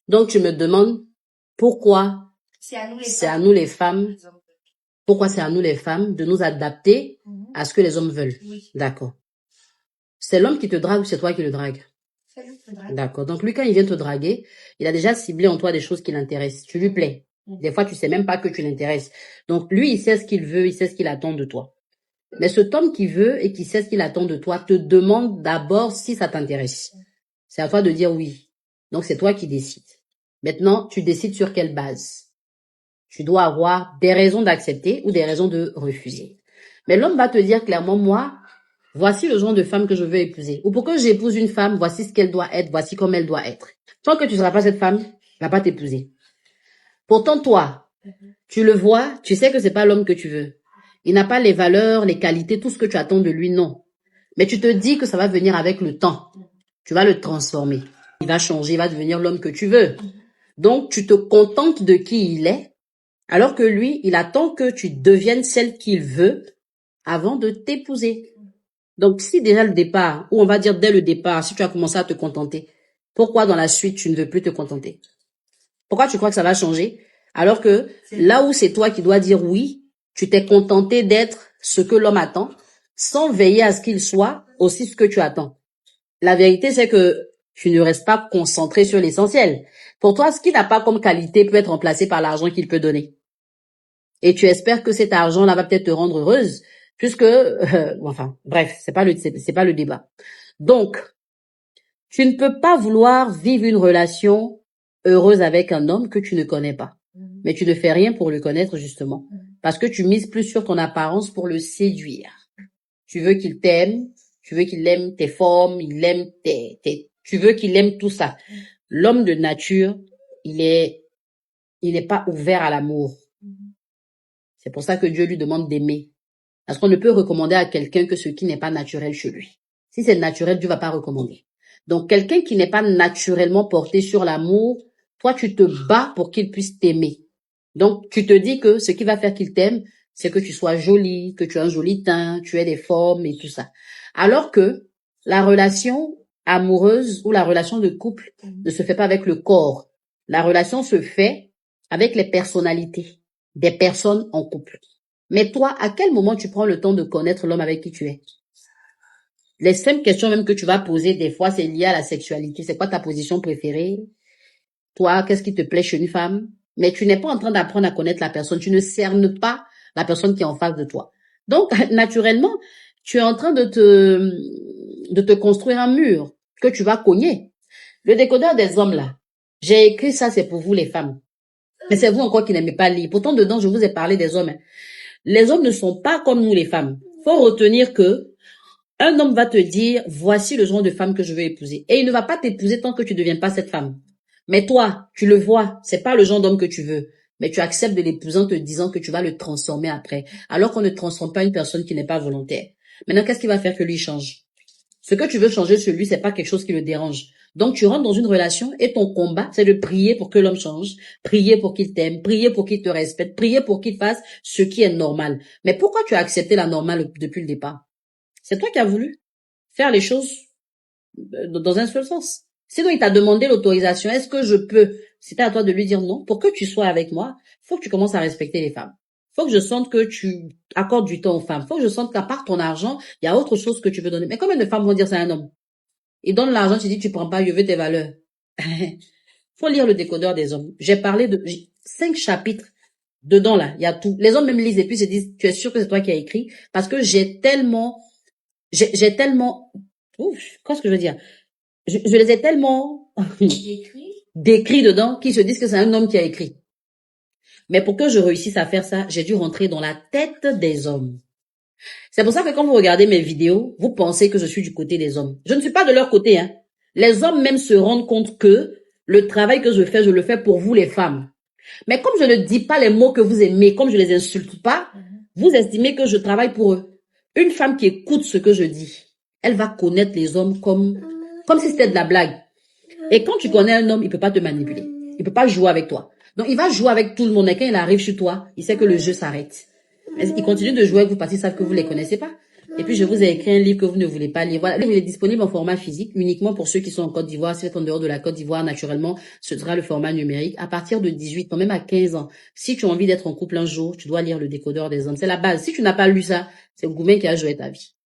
Donc, tu me demandes pourquoi C'est à nous les c'est à femmes. nous les femmes, pourquoi c'est à nous les femmes de nous adapter à ce que les hommes veulent. Oui. D'accord. C'est l'homme qui te drague ou c'est toi qui le drague? C'est lui qui le drague. D'accord. Donc, lui, quand il vient te draguer, il a déjà ciblé en toi des choses qui l'intéressent. Tu lui plais. Des fois, tu sais même pas que tu l'intéresses. Donc, lui, il sait ce qu'il veut, il sait ce qu'il attend de toi. Mais cet homme qui veut et qui sait ce qu'il attend de toi te demande d'abord si ça t'intéresse. C'est à toi de dire oui. Donc, c'est toi qui décides. Maintenant, tu décides sur quelle base. Tu dois avoir des raisons d'accepter ou des raisons de refuser. Mais l'homme va te dire clairement, moi, voici le genre de femme que je veux épouser. Ou pour que j'épouse une femme, voici ce qu'elle doit être, voici comment elle doit être. Tant que tu ne seras pas cette femme, elle va pas t'épouser. Pourtant, toi, tu le vois, tu sais que c'est pas l'homme que tu veux. Il n'a pas les valeurs, les qualités, tout ce que tu attends de lui, non. Mais tu te dis que ça va venir avec le temps. Tu vas le transformer. Il va changer, il va devenir l'homme que tu veux. Donc, tu te contentes de qui il est, alors que lui, il attend que tu deviennes celle qu'il veut avant de t'épouser. Donc, si déjà le départ, ou on va dire dès le départ, si tu as commencé à te contenter, pourquoi dans la suite tu ne veux plus te contenter? Pourquoi tu crois que ça va changer? Alors que là où c'est toi qui dois dire oui, tu t'es contenté d'être ce que l'homme attend, sans veiller à ce qu'il soit aussi ce que tu attends. La vérité, c'est que tu ne restes pas concentré sur l'essentiel. Pour toi, ce qu'il n'a pas comme qualité peut être remplacé par l'argent qu'il peut donner. Et tu espères que cet argent-là va peut-être te rendre heureuse, puisque, enfin, bref, c'est pas le débat. Donc, tu ne peux pas vouloir vivre une relation heureuse avec un homme que tu ne connais pas. Mais tu ne fais rien pour le connaître, justement. Parce que tu mises plus sur ton apparence pour le séduire. Tu veux qu'il t'aime, tu veux qu'il aime tes formes, tu veux qu'il aime tout ça. L'homme de nature, il n'est pas ouvert à l'amour. C'est pour ça que Dieu lui demande d'aimer. Parce qu'on ne peut recommander à quelqu'un que ce qui n'est pas naturel chez lui. Si c'est naturel, Dieu va pas recommander. Donc, quelqu'un qui n'est pas naturellement porté sur l'amour, toi, tu te bats pour qu'il puisse t'aimer. Donc, tu te dis que ce qui va faire qu'il t'aime, c'est que tu sois jolie, que tu aies un joli teint, tu aies des formes et tout ça. Alors que la relation amoureuse ou la relation de couple ne se fait pas avec le corps. La relation se fait avec les personnalités des personnes en couple. Mais toi, à quel moment tu prends le temps de connaître l'homme avec qui tu es? Les simples questions même que tu vas poser, des fois, c'est lié à la sexualité. C'est quoi ta position préférée? Toi, qu'est-ce qui te plaît chez une femme? Mais tu n'es pas en train d'apprendre à connaître la personne. Tu ne cernes pas la personne qui est en face de toi. Donc, naturellement, tu es en train de te construire un mur que tu vas cogner. Le décodeur des hommes, là, j'ai écrit ça, c'est pour vous les femmes. Mais c'est vous encore qui n'aimez pas lire. Pourtant, dedans, je vous ai parlé des hommes. Les hommes ne sont pas comme nous les femmes. Faut retenir que un homme va te dire, voici le genre de femme que je veux épouser. Et il ne va pas t'épouser tant que tu ne deviens pas cette femme. Mais toi, tu le vois, c'est pas le genre d'homme que tu veux. Mais tu acceptes de l'épouser en te disant que tu vas le transformer après. Alors qu'on ne transforme pas une personne qui n'est pas volontaire. Maintenant, qu'est-ce qui va faire que lui change? Ce que tu veux changer sur lui, c'est pas quelque chose qui le dérange. Donc, tu rentres dans une relation et ton combat, c'est de prier pour que l'homme change, prier pour qu'il t'aime, prier pour qu'il te respecte, prier pour qu'il fasse ce qui est normal. Mais pourquoi tu as accepté la normale depuis le départ? C'est toi qui as voulu faire les choses dans un seul sens. Sinon, il t'a demandé l'autorisation. Est-ce que je peux? C'était à toi de lui dire non. Pour que tu sois avec moi, faut que tu commences à respecter les femmes. Faut que je sente que tu accordes du temps aux femmes. Faut que je sente qu'à part ton argent, il y a autre chose que tu veux donner. Mais combien de femmes vont dire c'est un homme? Il donne l'argent, tu dis tu prends pas, je veux tes valeurs. Faut lire le décodeur des hommes. J'ai parlé de 5 chapitres dedans là, il y a tout. Les hommes même lisent et puis se disent tu es sûr que c'est toi qui as écrit parce que j'ai tellement ouf, qu'est-ce que je veux dire? Je les ai tellement décrits dedans qu'ils se disent que c'est un homme qui a écrit. Mais pour que je réussisse à faire ça, j'ai dû rentrer dans la tête des hommes. C'est pour ça que quand vous regardez mes vidéos, vous pensez que je suis du côté des hommes. Je ne suis pas de leur côté, hein. Les hommes même se rendent compte que le travail que je le fais pour vous les femmes. Mais comme je ne dis pas les mots que vous aimez, comme je les insulte pas, vous estimez que je travaille pour eux. Une femme qui écoute ce que je dis, elle va connaître les hommes comme si c'était de la blague. Et quand tu connais un homme, il peut pas te manipuler. Il peut pas jouer avec toi. Donc, il va jouer avec tout le monde. Et quand il arrive chez toi, il sait que le jeu s'arrête. Il continue de jouer avec vous parce qu'il savent que vous les connaissez pas. Et puis, je vous ai écrit un livre que vous ne voulez pas lire. Voilà, le livre est disponible en format physique, uniquement pour ceux qui sont en Côte d'Ivoire. Si vous êtes en dehors de la Côte d'Ivoire, naturellement, ce sera le format numérique. À partir de 18 ans, même à 15 ans, si tu as envie d'être en couple un jour, tu dois lire Le Décodeur des hommes. C'est la base. Si tu n'as pas lu ça, c'est Goumen qui a joué ta vie.